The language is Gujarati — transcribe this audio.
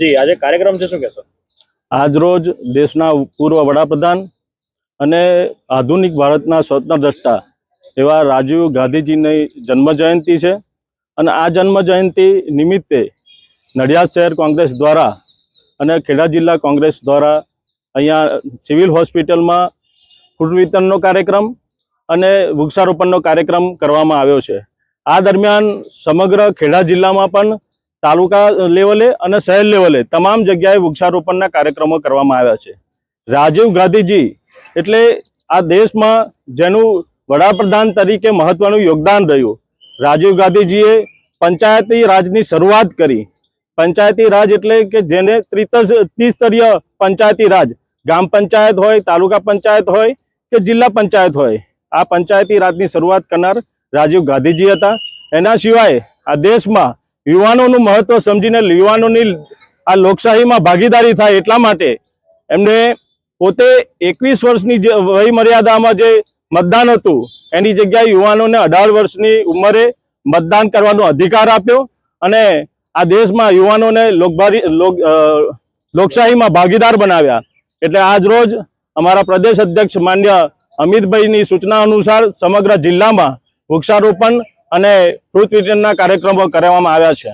જી આજે કાર્યક્રમ છે, શું કહેશો? આજરોજ દેશના પૂર્વ વડાપ્રધાન અને આધુનિક ભારતના સ્વતંત્ર દ્રષ્ટા એવા રાજીવ ગાંધીજીની જન્મજયંતિ છે અને આ જન્મજયંતિ નિમિત્તે નડિયાદ શહેર કોંગ્રેસ દ્વારા અને ખેડા જિલ્લા કોંગ્રેસ દ્વારા અહીંયા સિવિલ હોસ્પિટલમાં ફૂડ વિતરણનો કાર્યક્રમ અને વૃક્ષારોપણનો કાર્યક્રમ કરવામાં આવ્યો છે। આ દરમિયાન સમગ્ર ખેડા જિલ્લામાં પણ તાલુકા લેવલે અને શહેર લેવલે તમામ જગ્યાએ વૃક્ષારોપણના કાર્યક્રમો કરવામાં આવ્યા છે। રાજીવ ગાંધીજી એટલે આ દેશમાં જેનું વડાપ્રધાન તરીકે મહત્વનું યોગદાન રહ્યું। રાજીવ ગાંધીજીએ પંચાયતી રાજની શરૂઆત કરી। પંચાયતી રાજ એટલે કે જેને ત્રિસ્તરીય પંચાયતી રાજ, ગામ પંચાયત હોય, તાલુકા પંચાયત હોય કે જિલ્લા પંચાયત હોય, આ પંચાયતી રાજની શરૂઆત કરનાર રાજીવ ગાંધીજી હતા। એના સિવાય આ દેશમાં યુવાનોનું મહત્વ સમજીને યુવાનોની આ લોકશાહીમાં ભાગીદારી થાય એટલા માટે એમને પોતે 21 વર્ષની વય મર્યાદામાં જે મતદાન હતું એની જગ્યાએ યુવાનોને 18 વર્ષની ઉંમરે મતદાન કરવાનો અધિકાર આપ્યો અને આ દેશમાં યુવાનોને લોકશાહીમાં ભાગીદાર બનાવ્યા। એટલે આજ રોજ અમારા પ્રદેશ અધ્યક્ષ માન્ય અમિતભાઈની સૂચના અનુસાર સમગ્ર જિલ્લામાં વૃક્ષારોપણ અને ફ્રૂટ વિતરણના કાર્યક્રમો કરવામાં આવ્યા છે।